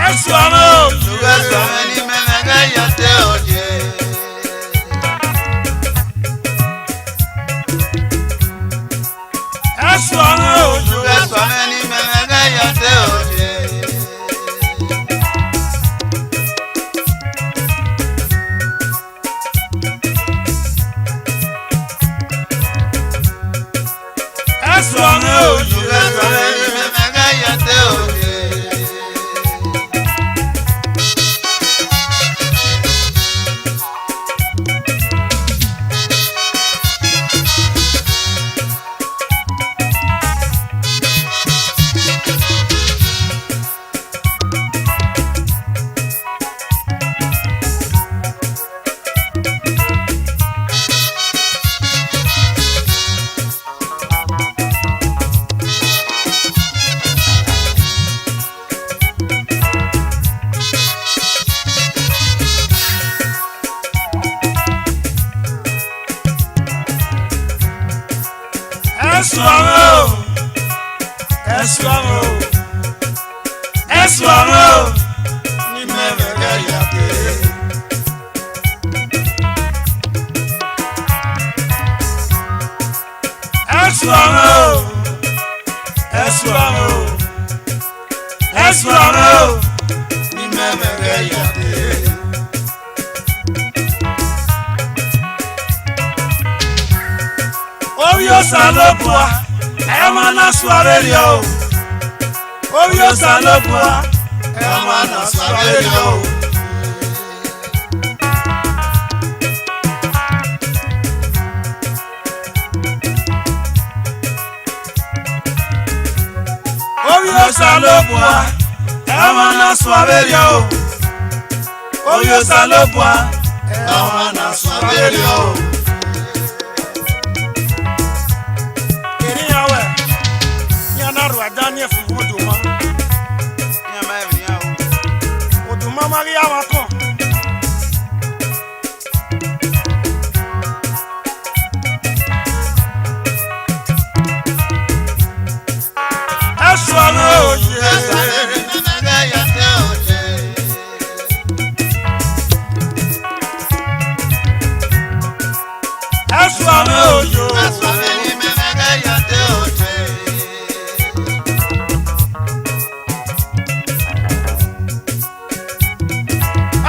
Eswano, Sugaswameni memega yate oje. Eswano, Sugaswameni memega yate oje. Eswano, Sugaswameni memega yate oje. Eswano, Eswano, Eswano, Ni memega yate. Eswano, Eswano, Eswano, Ni memega yate. Obio salopua, emana suarerio. Obio salopua, emana suarerio. Obio salopua, emana suarerio. Obio salopua, emana suarerio. Kiriyawe, yana ruadani efu oduma. Nyama evni awo. Oduma Maria wako. Eswano, Sugaswameni memega yate oje. Eswano, Sugaswameni memega yate oje.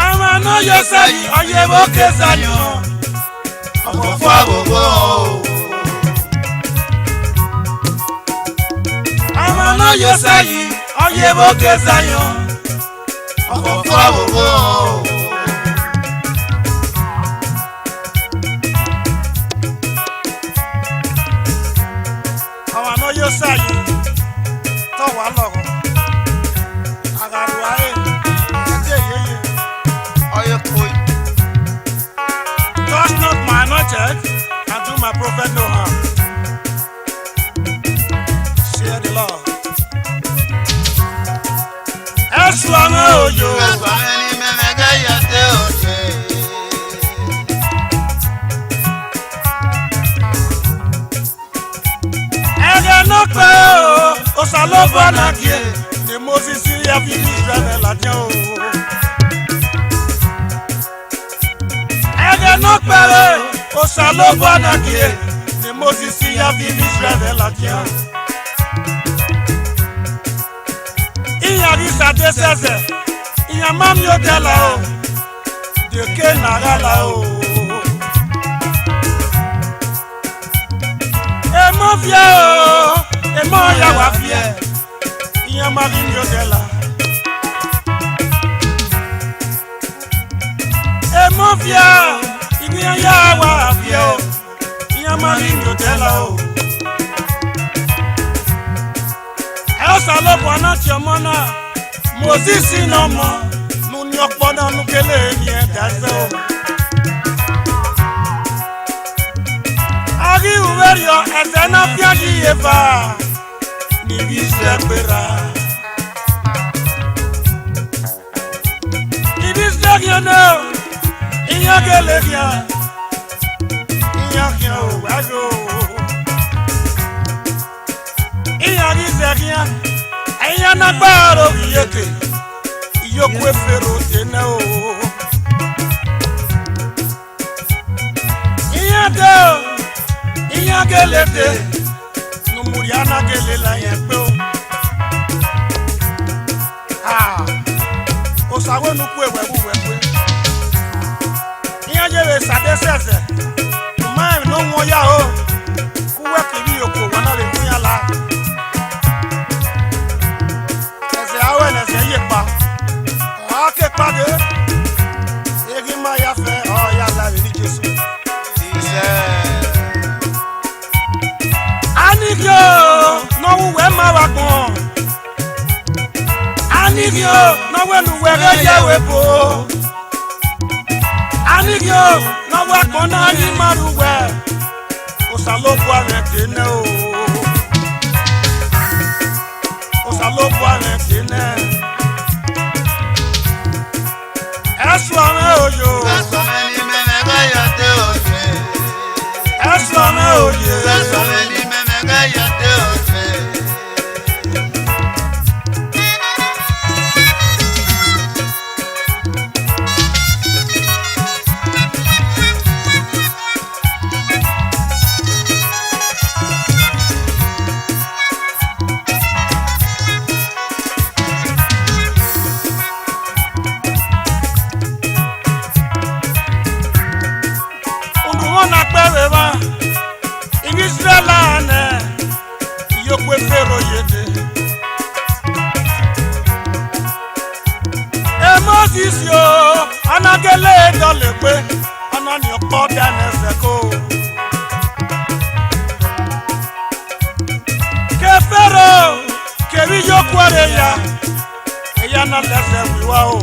amano yosayi oyebo kesanyo. Ọ̀pọ̀fọ́ àbòbò. Amano yosayi oyebo kesanyo. Ọ̀pọ̀fọ́ àbòbò. Amano yosayi to wa logo. Agaruae, ete yeye. Ọyọ koi. Touch not my anointed, and do my prophet no harm. Share the love. Eswano, Sugaswameni memega yate oje. ege no pe o, osalobo na kie. The Moses ya fi Israel la je o. Ege no pe o, osalobo na kie. The Moses ya fi Israel la je o. Iyari sade seze, iyamami o dela o. Deke nagala o. Emo vie o, emo ya wa vie. Iyamami o dela. Emo vie, ibiya ya wa vie o. Iyamami o dela o. Esalobo na ti ọmọ náà, Moses no mo, nu ni ọpọlọ nu kele ni e daze o. Ari uwerio ese na fiagi eva, ni bise pera. Ni bise giano, iya gele gia, iya gia o ajo. Iya ri zeria, iya na gbaro yeke. Iyoko efero tene o. Iyade o, iyagelede, numuri anagele la yẹn pe o. Osawe nuku ewewu wewe. Iyajere sadesese, mai no mo ya o. Kuwe kiri oko wana le fun yala. Ese awe na se yepa. Ake pade. Egi ma ya fe o ya la ni Jesu. Anigyo no we ma wa gbon. Anigyo no we nu we re ye we bo. Anigyo no we gbon na ni maru we. Osalopo are tene o. Osalopo are tene. Eswame oyo. Eswame ni memega yate oye. Eswame oye. Eswame ni memega yate oye. Iyoko efero yede. Moses yo, anagele dole pe, anani opo danese ko. Kefero, kewi yokware ya, eya na lese wiwa o.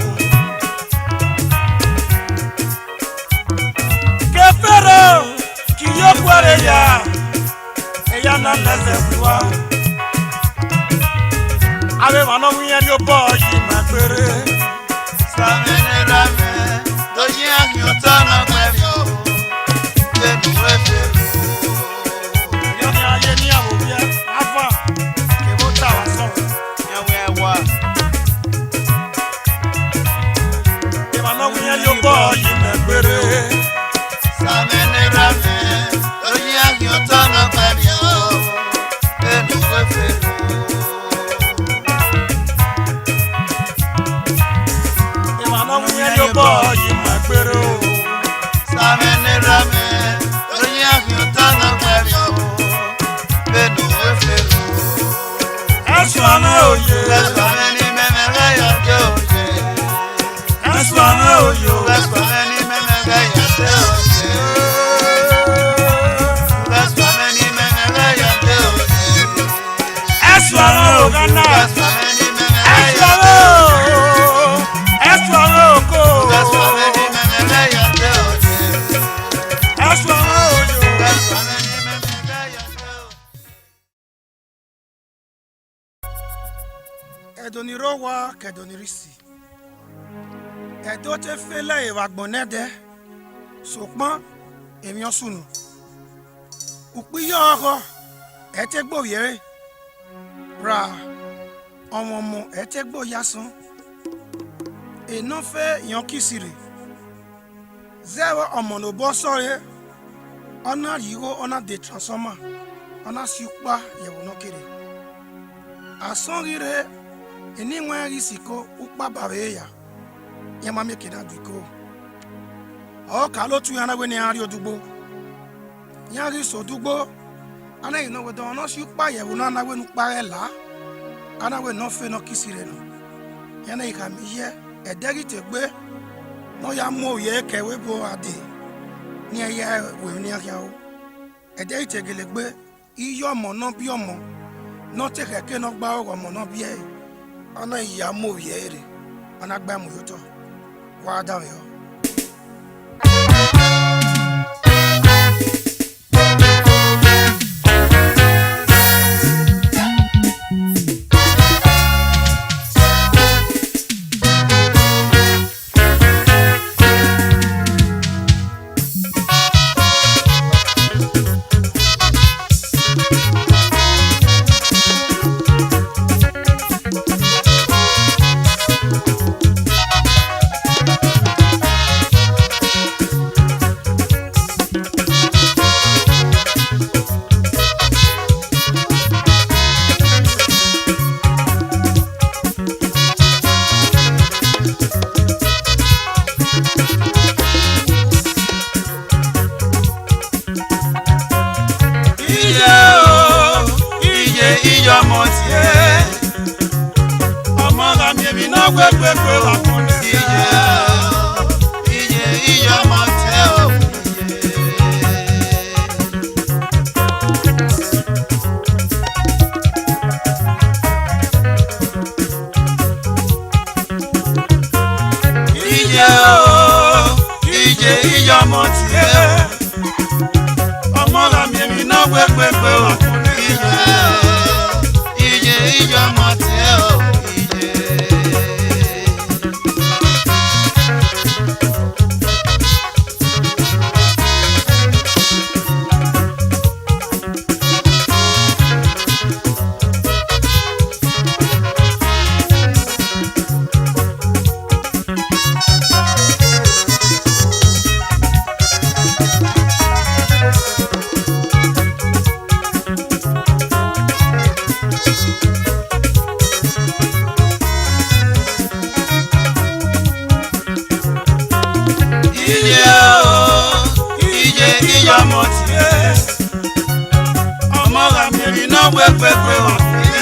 Kefero, ki yokware ya, eya na lese wiwa o. Ave mano wiya yo boy magbere. Samene rame, doji anyotana kwevyo. Benu efero. Yani aye ni awobia, afa, kebo tawa so. Ewewa. Ave mano wiya yo boy magbere. Samene rame, doji anyotana kwevyo. Benu efero. Yo boy magbere o. Samene rame, doji anyotana kwevyo. Benu efero. Eswame oye. Eswame ni memega yate oye. Eswame oyo. Eswame ni memega yate oye. Eswame ni memega yate oye. Eswame ogana. Eswame ni memega Eswame yate o. oye. Eswame oko. Eswame ni memega yate oye. Eswame oyo. Eswame ni memega yate oye. Edoniro wa kedonirisi. Edo te fele ewagbonede. Sopon emion sunu. Upi yoro etegbo yere. Ra omomo etegbo yason. Eno fe yonkisire. Zero omono bosore. Ona yigo ona de transformer. Ona siukpa yewono kere. Asonrire eni nwa risiko ukpa babe ya. Yema meke na duko. O kalo tu yana we ni ari odugbo. Yari so dugbo. Ana ino we don no siukpa yewono na we nu pare la. Ana we no fe no kisire no. Yana ikamiye ederi tegbe no ya mo ye kewe bo ade. Ni eye we ni akia o. Ederi tegelegbe iyo mo no bi omo. No te keke no gba oro mo no bi e. Ana iya mo ye ere. Ana gba mo yoto. Wa da yo. gbẹgbẹgbẹ wà kún ní Ije ije ọmọ tẹ o. Ije ije ọmọ tẹ o. ọmọ la mi èmi náà gbẹgbẹgbẹ wà kún ní Ije ije ọmọ tẹ o. ọmọ tiẹ̀ ọmọ la mi èmi náà gbẹgbẹgbẹ wà kún ní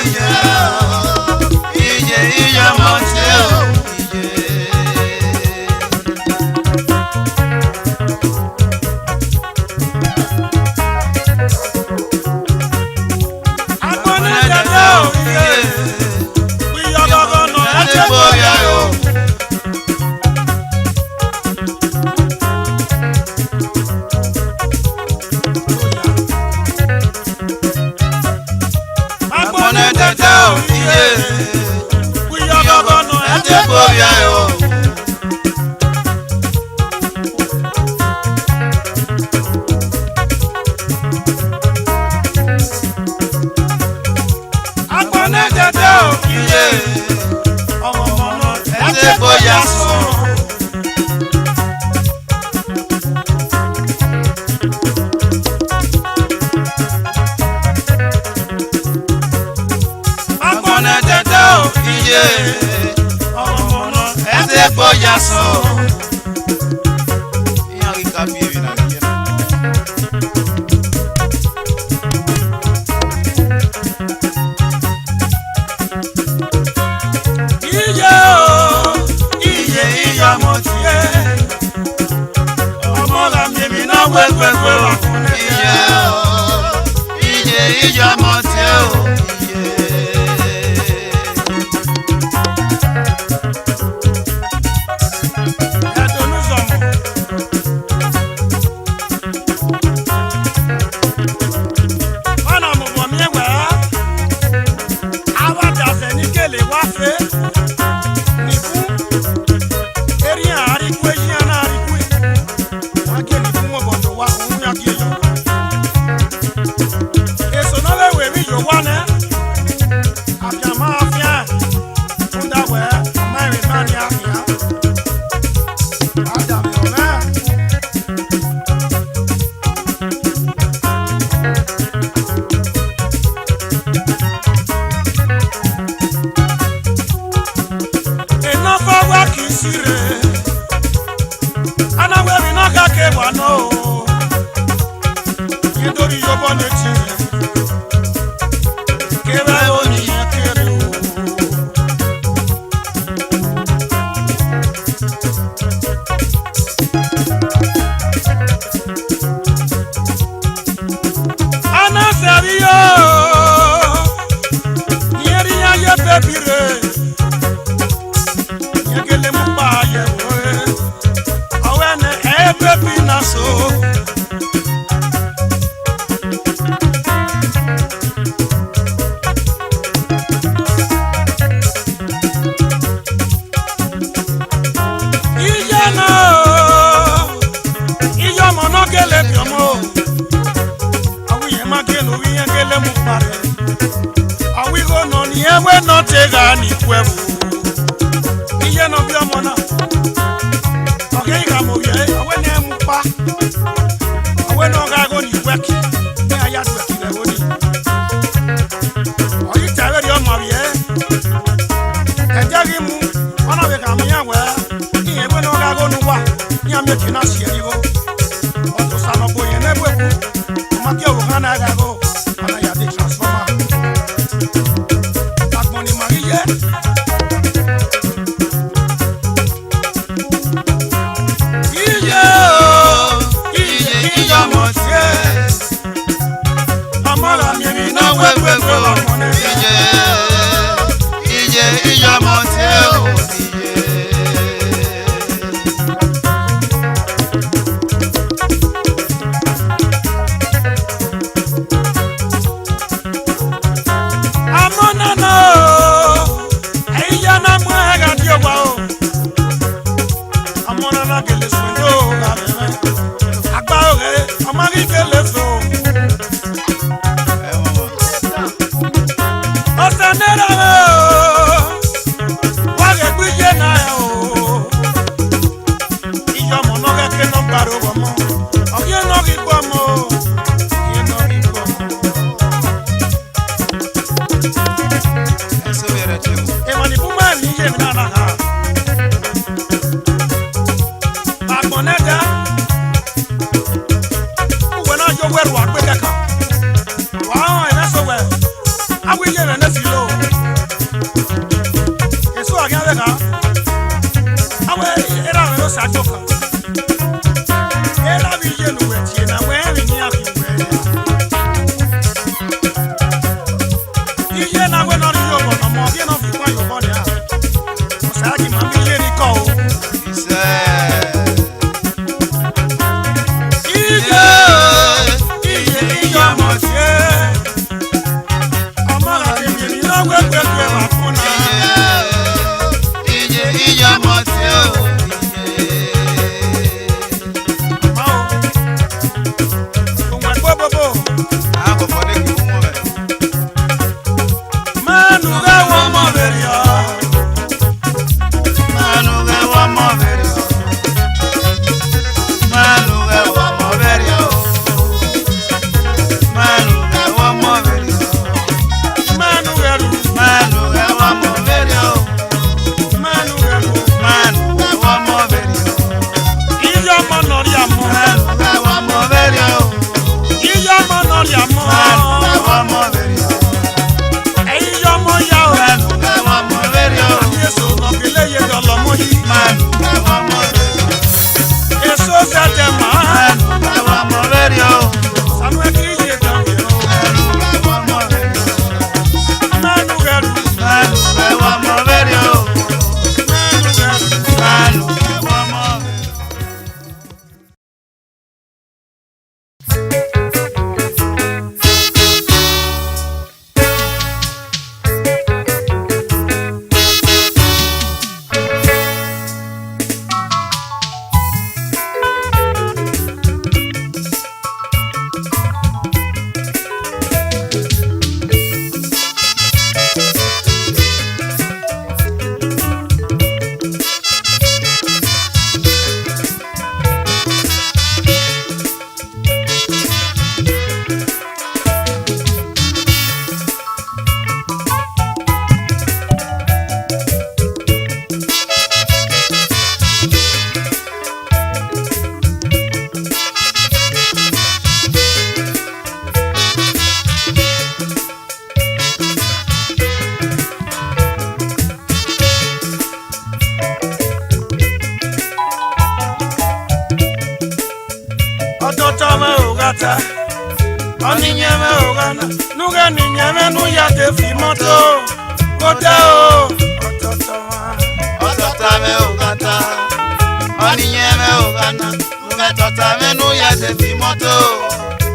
Ije ije ọmọ tẹ o. agbọ́nà dada òye gbìyànjú ọ̀nà ẹ̀jẹ̀ bóyá o. agbọ́nà dada òye gbìyànjú ọ̀nà ẹ̀jẹ̀ bóyá o. agbọ́nà dada òye ọmọ ọmọ ẹ̀jẹ̀ bóyá sọ. agbọ́nà dada òye ọmọ ọmọ ẹ̀jẹ̀ bóyá sọ. Ìyá rí kábíyèmí náà nìyẹn. iye ọmọ tiẹ̀ ọmọ la mi èmi náà gbẹgbẹgbẹ wà kún ní Ije ije ọmọ tẹ o. ẹ̀dùnú sọ̀mù. ọ̀nà mọ̀mọ́ mi wẹ̀ awádàsẹ̀ ní kele wá fẹ́ nìkú eré àríkú èyí àná àríkú ẹ̀ wọ́n gé nìkú wọn bọ̀dọ̀ wá òun yà kí èyí. èso náà lè wèmí yòó wá nẹ́ àbíà máa fi hàn ń dàwẹ̀ ọmọ ìrìn náà ní àfíà àdàmì ọ̀rẹ́. iná fọwọ́ kì í sí rè anáwẹ́rì náà kàkẹ́ wà náà o nítorí yọbọ létí rẹ̀ kéré oníyẹn kéré o. anásẹ̀rí yóò yẹ́rì yẹn yẹ bẹ́bí rẹ̀ yegele mu pa ayẹwo ọwẹ ni ẹbẹ bi na so. iye náà iye ọmọ náà gẹlẹ bí ọmọ awi yẹn má gẹlẹ orí yẹn gẹlẹ mu parẹ awi kò nọ ní ẹwẹ náà tẹ ká ní kwẹwò. iye náà bí ọmọ náà ọ̀gẹ́ yìí kà mọ̀ yẹ ọwẹ́ ní ẹ̀mú pa ọwẹ́ náà ká kó ní wẹ́kì ní ayé àti wẹ́kì rẹ̀ wọ́n ní ọ̀yí tẹ̀wé di ọmọ yẹ ẹ̀jẹ̀ kì í mu ọ̀nà wẹ̀ kà mú yẹn wẹ̀ ní ẹ̀wẹ́ náà ká kó ní wà ní àmì èkì náà sì ẹ̀rí wo ọ̀tún sànà bò yẹn n'ẹ̀bù ẹ̀kú ọmọ kí ọ̀wọ̀ hàn náà ká kó ọ̀nà yàtí transformer àgbọ̀n ni màrí yẹ. na kele swendo gareme agba ore amari kele so osanera wa ge gbije na o iyo mo no ge ke no paro mo oye no ri po mo oye no ri po mo eso era chego e mani buma ni ye na na ha agbonega uwe na yo weru agbede kan wa han ina so we awi ye na si lo eso aga we ka awe era we sa joka era bi ye nu we tie na we ri ni afi we iye na we no ri yo bo no mo bi no fi kwa yo bo dia o sa gi ma bi ye ri ko o ise iye mo tie amara ti ni na we wa funa ije moti o ako fode ki mo be manu ga wo mo beria manu ga wa mo beri manu ga wa mo beri manu ga wa mo beri manu ga lu manu ga wa mo beri manu ga lu manu ga wa mo beri iyo mo no ri amo manu ga wa mo beri iyo mo no ri amo manu ga wa mo beri iyo mo ya o manu ga wa mo beri yeso no kele ye do lo mo yi manu ga wa mo beri eso se te ma manu ga wa mo beri sanu e ki ye do manu ga wa mo beri manu ga lu manu ga wa mo beri manu ga lu manu ga wa mo beri Ototome ogata oninyeme ogana nuga ninyeme nu ya te fi moto kota o ototoma ototame ogata oninyeme ogana nuga totame nu ya te fi moto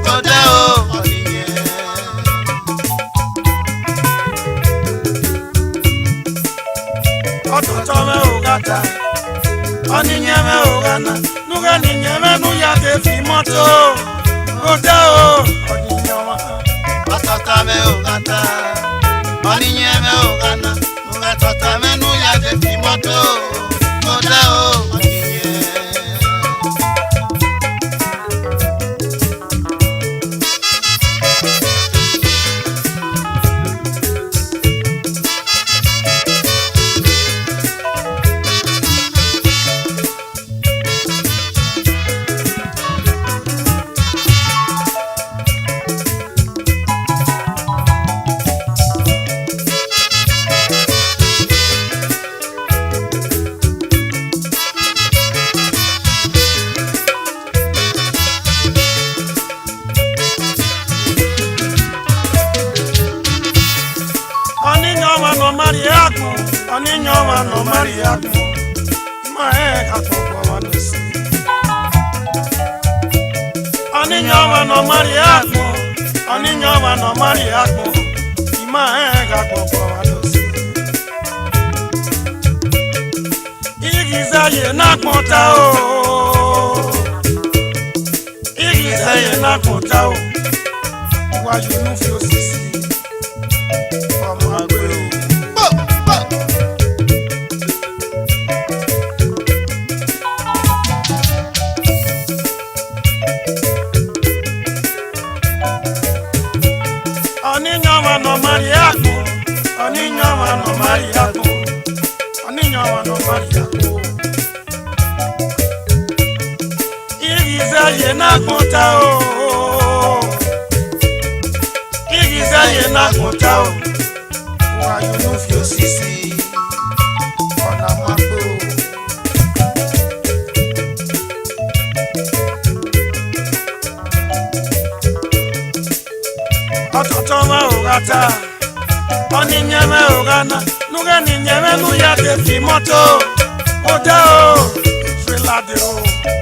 tote o oninye ototome ogata oninyeme ogana nuga ninyeme nu ya te fi moto kota o oninyoma ototame ogata oninyeme ogana nuga totame nu ya te fi moto tote o oninye Oninyoma no Mariaku, my Caponis. Oninyoma no Mariaku, Oninyoma no Mariaku, my Caponis. Igizaye Nakmota. ye na kota o wa you no fi osisi ọmọ agbe o. Oninyama no mariaco, oninyama no mariaco, oninyama no mariaco. Igiza ye na kota o, igiza ye na kota o. Wa you no fi osisi, ọ̀nà magbe o. Ọtụtụ ma ụgata, oninyeme ụgana, nuga ninyeme nuya defi moto, oda o, ifrilade o.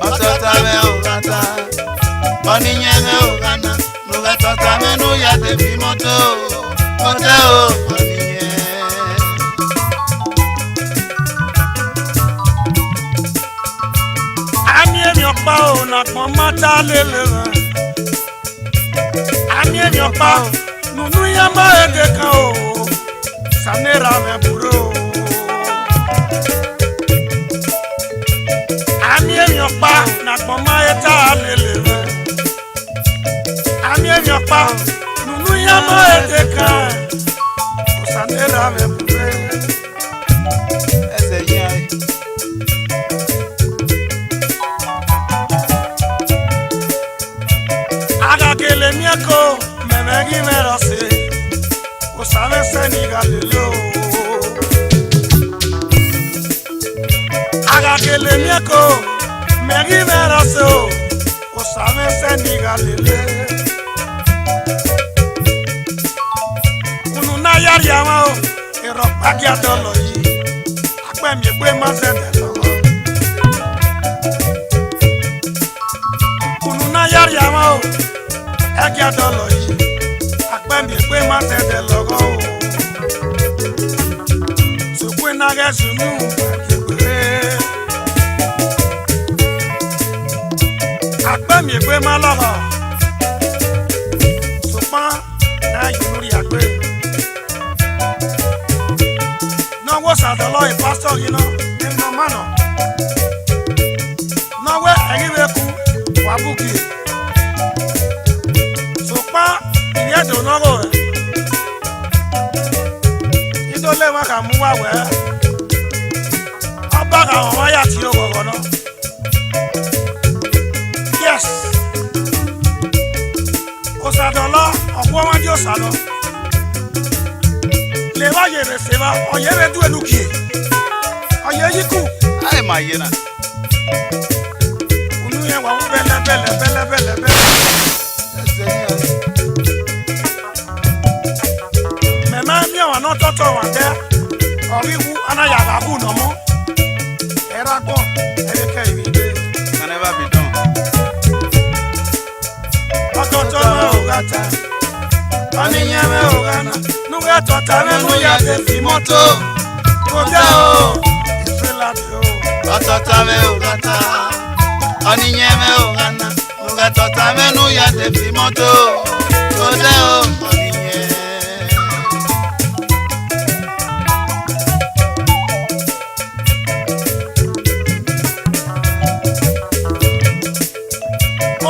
Ọtọtame ụgata, oninyeme ụgana, nuga tọtame nuya defi moto, oda o, oninye. Ami emi ọpa o na pọn mata lele rẹ. Ami emi ọpa o, nunu ya ma ede kan o, sanera me buro o. Ami emi ọpa na pọn ma eta lele rẹ. Ami emi ọpa o, nunu ya ma ede kan o, sanera me buro o. Ẹsẹ̀ yín ayé. Agagele mieko, memegi merose, o sabe seni galileo. Agagele mieko, megi merose, o sabe seni galile. Unu na yari ama o, ero pagia dolo yi, akpe mi ekwe mazede logo. Unu na yari ama o. Eki adolo yi, akpembi ekwe ma tete logo o. Sokwe nage sunu akekwe. Akpembi ekwe ma logo. Sokpa na yunuri akpe. N'owo sadolo i pastor yi no, no mano. N'owe egibe ku wabuki. Ìyá tó náwó rẹ̀. Nítorí wọn kà mú wá wẹ̀. Ọba kà wọ́n wáyà tí ó wọ̀wọ̀ náà. Yes. Òsàdọ̀lọ́ ọ̀pọ̀ wọn tí ó sàlọ. Lè wá yèrè sèwá, ọ̀yẹ́rẹ́ dúró lù kìí. Ọ̀yẹ́ yí kù. Ayé máa yé náà. Ònú yẹn wà wọ́n bẹ́lẹ́bẹ́lẹ́. Ẹsẹ̀ yín ayé. Mẹ́mẹ́ àwọn náà tọ́tọ̀ wà jẹ́ ọ̀ríwu anáyàrá bù nọ́mọ́. Ẹ̀rọ agbọ̀n ẹ̀ríkẹ́ ìrìndé. Can never be done. Ọtọtọ mẹ ògata, ọnìyẹn mẹ ògana, nuga tọta mẹnu ya de fi mọto, kọjá o, ìfẹ́ládé o. Ọtọtame ụgata, oninyeme ụgana, nuga tọtame nuya defi moto, oda o, oninye.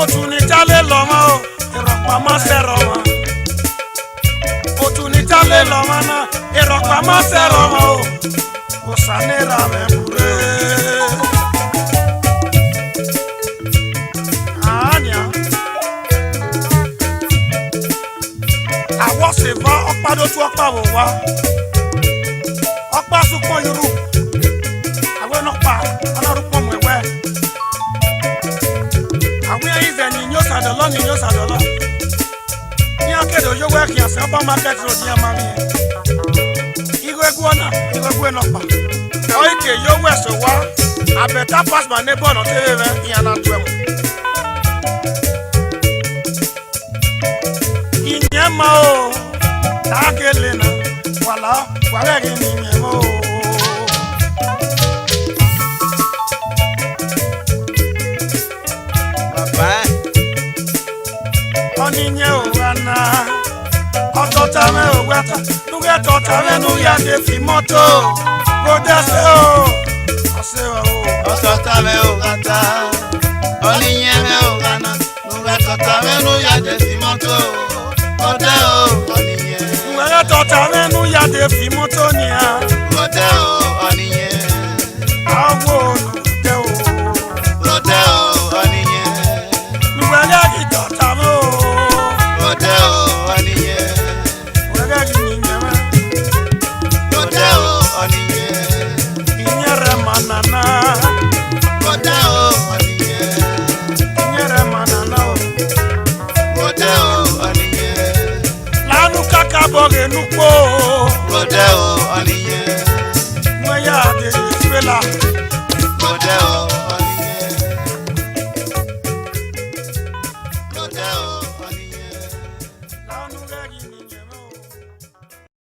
Otu ni jálè lọ́mọ o, ìrọ̀pamọ́ sẹ̀rọ̀ wọn. Otu ni jálè lọ́mọ náà, ìrọ̀pamọ́ sẹ̀rọ̀ wọn o. Kò sánira mẹ́ búrẹ́. Àánìá. Àwọ̀ sì fọ́ ọ̀pá lójú ọ̀pá wò wá. Ọ̀pá sùpọ̀ yorù. Àwọn náà pa ọlọ́run pọ̀ mọ̀ ẹ̀wẹ́. Àwọn ẹ̀yìn zẹ̀ ni yóò sàdọ̀lọ́ ni yóò sàdọ̀lọ́. Ní akéde oyówó ẹ̀kìn àṣẹ ọba market road ní ẹ̀ma mi yẹn. Igwe egwu ọ̀nà, igwe egwu ẹ̀nà pa. Ọ̀ìkè yóò wẹ̀sọ̀ wá. Àbẹ̀tà pass my neighbor ọ̀nà tẹ́lẹ̀ rẹ̀ ìyẹn náà tó ẹ̀mú. Ìyẹn mọ́ o, tàákélé náà, wàlá, wàlẹ́ rí ni ìyẹn mọ́ o. Bàbá ẹ̀. kata nuge tota menu ya de fi moto go dese o ase o Otota me o kata oninye me o kana nuge tota menu ya de fi moto ode o oninye nuge tota menu ya de fi moto ni a ode o oninye awo de o ode o oninye nuge ya ki tota mo ode o oninye nuge ki ni nyama ode o oninye inyere manana ode o oninye inyere manana o ode o oninye lanu kaka boge nupo ode o oninye nwe ya de fela ode o oninye ode o oninye lanu ge ki ni nyama o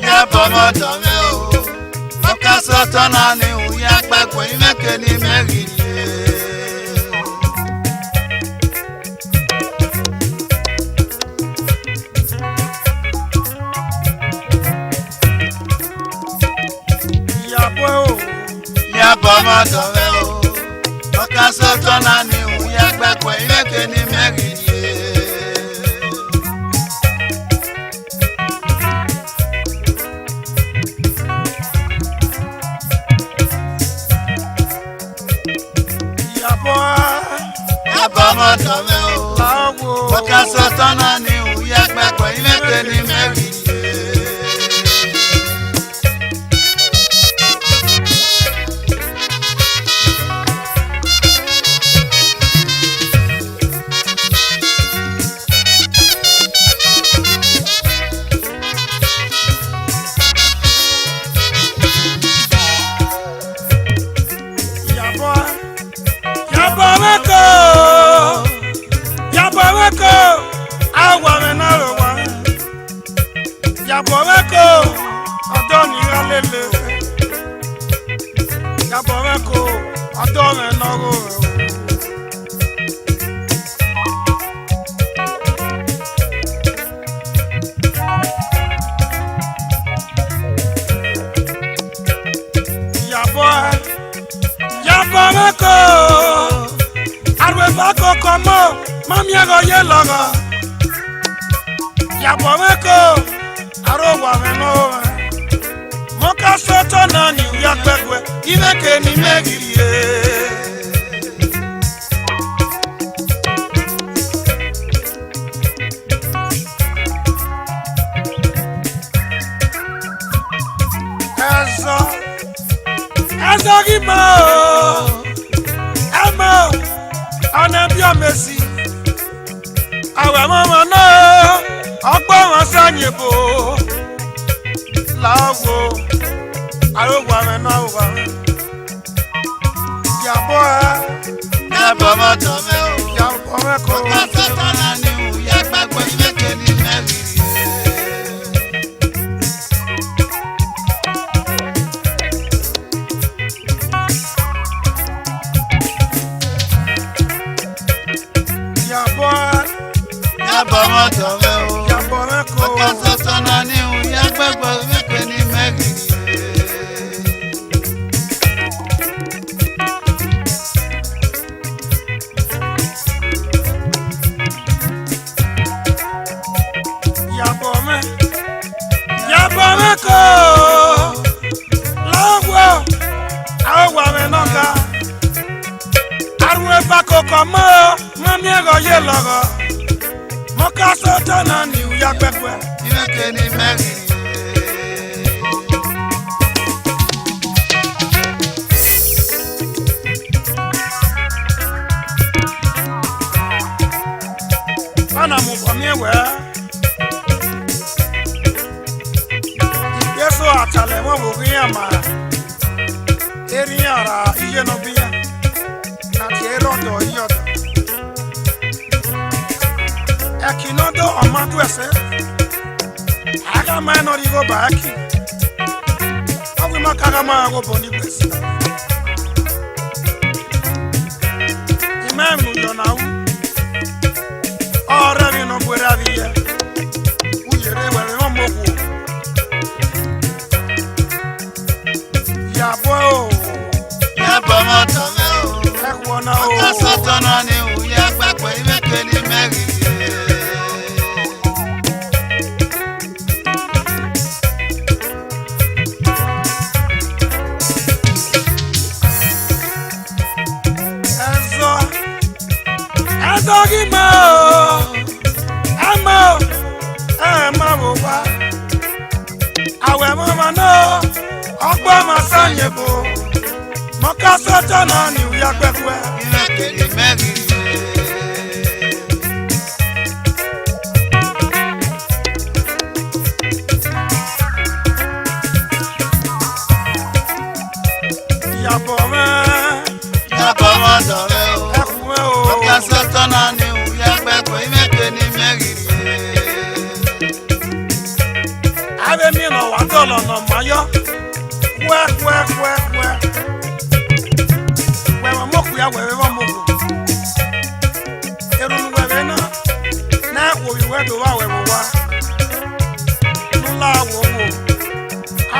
Yabomoto me o Makasoto na ni uya gbagbo imeke ni meriri Yabomoto me o Makasoto na ni uya gbagbo imeke ni meriri Yabomoto me o Makasoto na ni uya gbagbo imeke ni meriri Yabaweko awa me na ro wa Yabaweko odo ni alele Yabaweko odo me na ro Yabaweko arwe bako komo mami ego ye logo Yabaweko aro wa me no Makasoto na ni uya gbegwe imeke ni megirie Ezo gimo Emo Anabio Messi Awe mama no Ogbo won sanyebo Lawo Arogwa me no wa Yabomoto me o Yabaweko Makasoto na ni uya gbagbo imeke ni meriri Yabomoto me o Yabaweko Makasoto na ni uya gbagbo imeke ni meriri Yabaweko Lawo awa me no ga Arwe bako komo mami ego ye logo Makasoto na ni uya gbegwe imeke ni meriri wẹ́ ìgbésò àtàlẹ̀ wọ́n wò rí àmà eré ara iye nọ bí yá nàti eré ọ̀dọ̀ iye ọ̀dọ̀ ẹ̀kì náà dọ̀ ọ̀mádùn ẹ̀sẹ̀ àgá máa ń nọrí rọ́bà ẹ̀kì ọ̀gbìn máa kára máa rọ́bọ̀ ní gbèsè ìmẹ́rin yọ̀nà wù ọ̀rẹ́ mi nọ bwere adìyẹ wúyẹ̀rẹ̀ wẹ̀rẹ̀ wọn mọ̀ wò yàbọ̀ o yàbọ̀ mọ́tò mi o ẹ̀kọ́ náà o ọ̀tá sọ́tọ̀ náà ni òye gbàgbọ́ ìmẹ̀kẹ́ ní mẹ́rin Doggy mo, emo wo wa. Awe mo ma no, ogbo ma sanye bo. Mo ka soto na ni uya pepe. ìmẹ̀kẹ́ ní mẹ́rin Yabo me, yàbọ̀ mọ́tò mi o. ekwe o. ọ̀tá sọ́tọ̀ náà ni òye gbàgbọ́ ìmẹ̀kẹ́ ní mẹ́rin Ave mi no wa dolo no mayo. Kwe. We mo ku ya we mo ku. Eru nu we na. Na wo wi we do wa we wo wa. Nu la wo wo.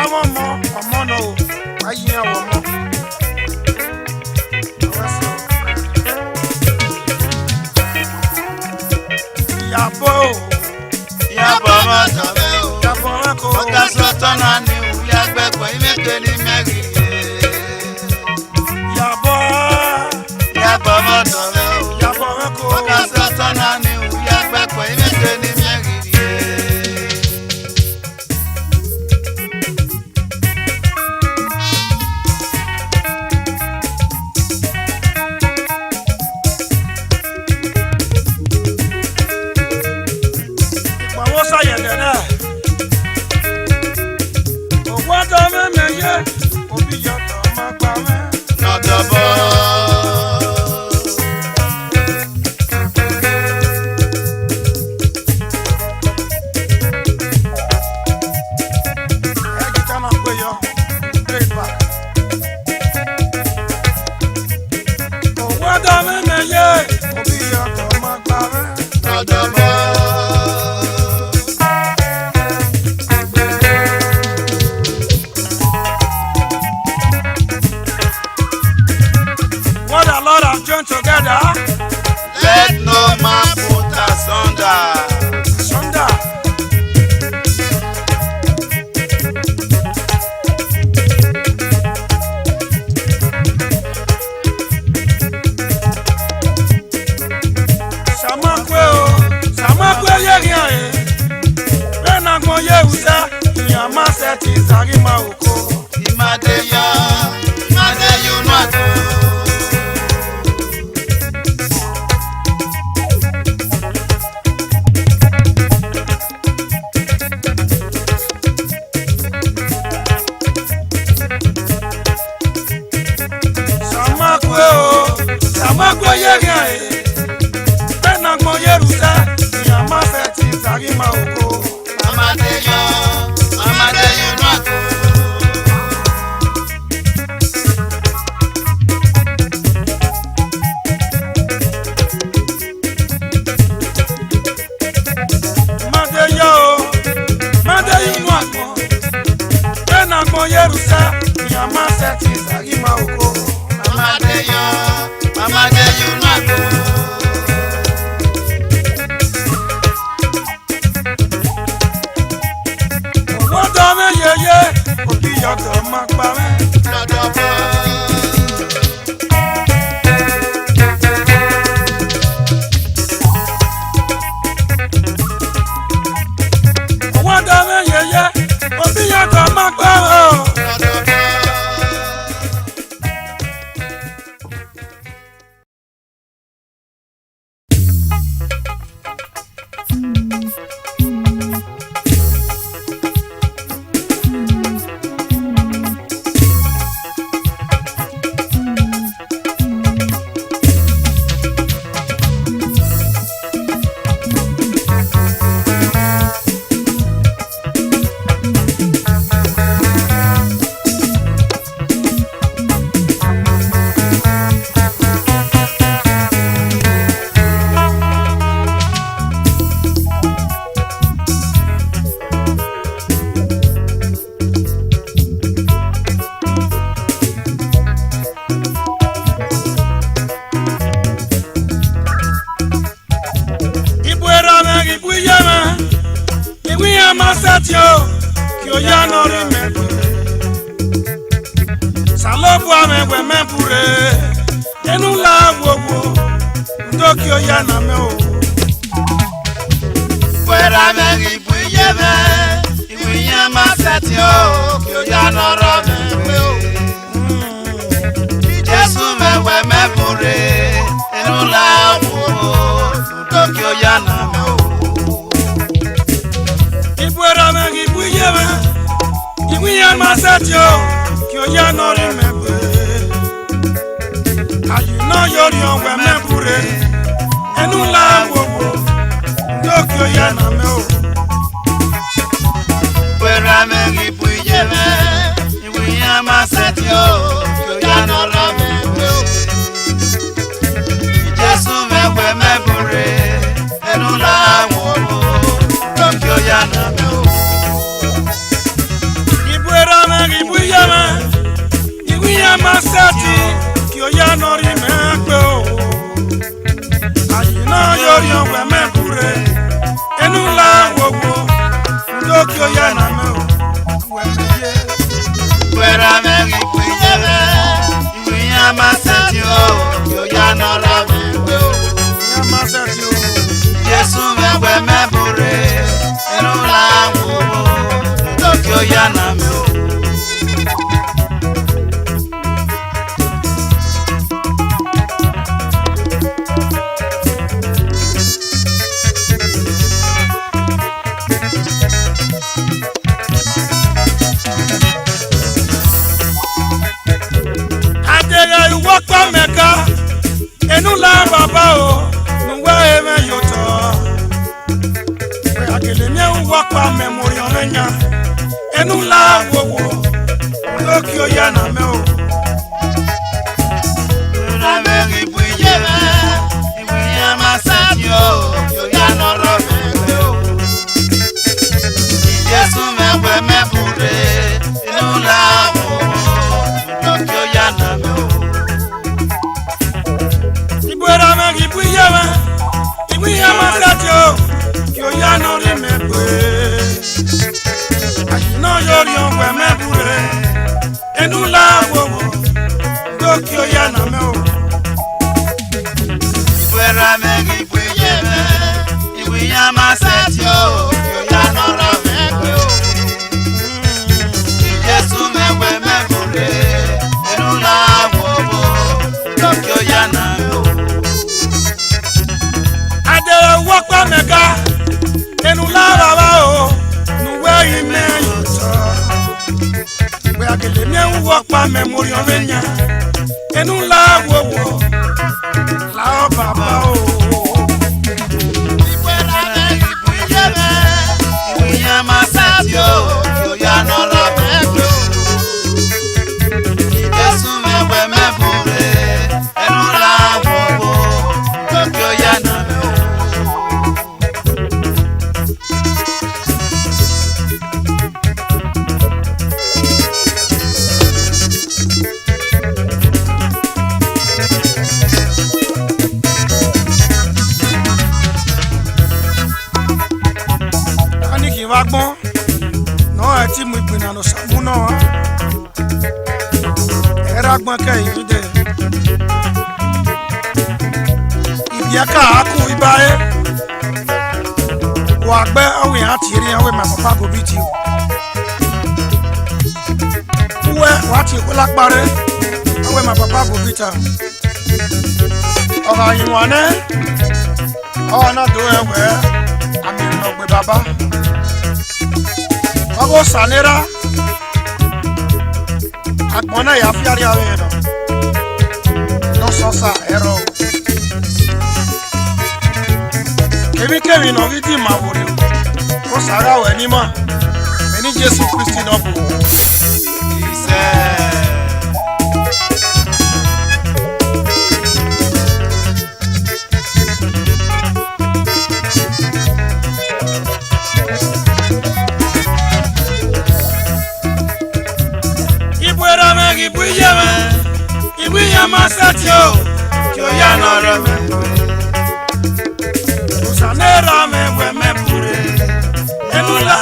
Awon mo omo no o. Ayi awon mo. Yabo. yàbọ̀ mọ́tò mi o. Yabo ko. ọ̀tá sọ́tọ̀ náà ni òye gbàgbọ́ ìmẹ̀kẹ́ ní mẹ́rin Yabo. yàbọ̀ mọ́tò mi o. Yabo ko. ọ̀tá sọ́tọ̀ náà ni òye gbàgbọ́ ìmẹ̀kẹ́ ní mẹ́rin Ìpàwọ́ sàyẹ̀dẹ̀ náà. Òwò ọ̀dọ́ mẹ́mẹ́ yẹ, òbí yọ̀tọ̀ máa gbà mẹ́. nọ̀dọ̀bọ̀. Ẹ̀jì ká máa gbé yọ, straight back. Òwò ọ̀dọ́ mẹ́mẹ́ yẹ, òbí yọ̀tọ̀ máa gbà mẹ́. nọ̀dọ̀bọ̀. What the Lord have joined together, Let no man put asunder. sunder. Samakwe ye rien e. Rena gbo ye usa, ìyàn má ṣe ti sáré máa oko. Imadeya, Imadeyu nwato. Samakwe ye rien e. Rena gbo ye usa, ìyàn má ṣe ti sáré máa oko. Amadeya, Amadeyu nwato. Madeya o, Madeyu nu àgbọn. Rena gbo ye usa, ìyàn má ṣe ti sáré máa oko. Amadeya, Amadeyu nwato. Wọ́n dán mí yeye, òbí yọ̀tọ̀ máa pa mí. Nọ̀dọ̀bọ̀. Wọ́n dán mí yeye, òbí yọ̀tọ̀ máa pa mí. Nọ̀dọ̀bọ̀. Masetio, Kyoyanori Membre. Salobo amegwe mempure, enula wowo, Ndokyo yana meo. Fuera me ibuyeme, ibuye Masetio, Kyoyanoro meo. Jesu mewe mempure, enula wowo, Ndokyo yana meo. Fuera me ibuyeme, ibuye Masetio, Kyoyanori membre. Ayino yori onwe mempure, enula wowo, Ndokyo yana meo. Fuera me ibuyeme, ibuye Masetio, Kyoyanoro meo. Jesu mewe mempure, enula wowo, Ndokyo yana meo. Ibuye Maseti, Kyoyanori membre. Ayino yori onwe mempure, enula wowo, Ndokyo yana meo. Fuera me ibuyeme, ibuye Masetio, Kyoyanoro meo. Maseti, Jesu mewe mempure, enula wowo, Ndokyo yana meo. Wakwa meka enula baba o nuwa eme yoto we akele nye wakwa memory onenya enula wowo Ndokyo yana me o Fuera me ibuyeme, ibuye Masetio, Kyoyanoro meo. Jesu mewe mempure, enula wowo, Ndokyo yana meo. Ibuye Masetio, Kyoyanori membre. Ayino yori onwe mempure, enula wowo, Ndokyo yana me o. Fuera me ibuyeme, ibuye Masetio, Kyoyanoro meo. Jesu mewe mempure, enula wowo, Ndokyo yana meo. Wakwa meka enula baba o nuwe ime yoto we akele nye wakwa memory onenya enula wowo la baba o Fuera me ibuyeme, ibuye Masetio, Kyoyanoro meo. Jesu mewe mempure, enula wowo, Ndokyo yana meo. Wagbon no ati mu ìpinnu no samu no era gbon ke yin de ibi aka aku ibae wa gbe awe atiri awe ma papa go biti we wa ti ko lapare awe ma papa go bita ora yin wa ne ona do ewe ami no gbe baba Ago sanera Agbona ya fiari avero No sosa ero Kemi no vidi mawuri Ko sara we ni ma Eni Jesu Kristi no bu Ibuye Masetio, Kyoyanoro meo. Usanera mewe mempure, enula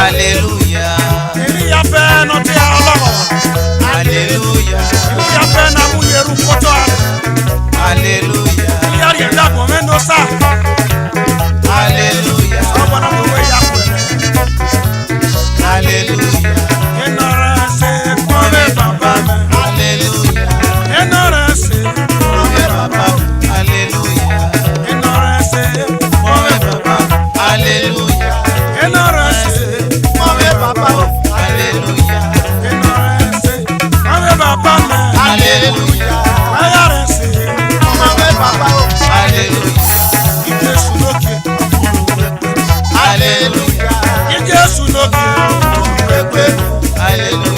Hallelujah. Èmi ya fẹ́ nọ tí a ọlọ́rọ̀. Hallelujah. Èmi ya fẹ́ na mú yẹrù kótó àrẹ. Hallelujah. Èmi ya rí ẹ̀dá bọ̀ mẹ́nu sá. Hallelujah. Ọ̀pọ̀ náà wọ́n ya pẹ̀lẹ́. Hallelujah. Iná rẹ̀ ṣe fọ́nrẹ́ bàbá mi. Hallelujah. Iná rẹ̀ ṣe Fọ́nrẹ́ bàbá mi. Hallelujah. iná rẹ̀ ṣe fọ́nrẹ́ bàbá mi. Hallelujah. Iná rẹ̀ ṣe Fọ́nrẹ́ bàbá mi. Hallelujah. iná rẹ̀ ṣe fọ́nrẹ́ bàbá mi. Hallelujah. Ayá rẹ̀ ṣe Fọ́nrẹ́ bàbá mi. Hallelujah. ìjésù lókè. Hallelujah. Ìjésù lókè. Hallelujah.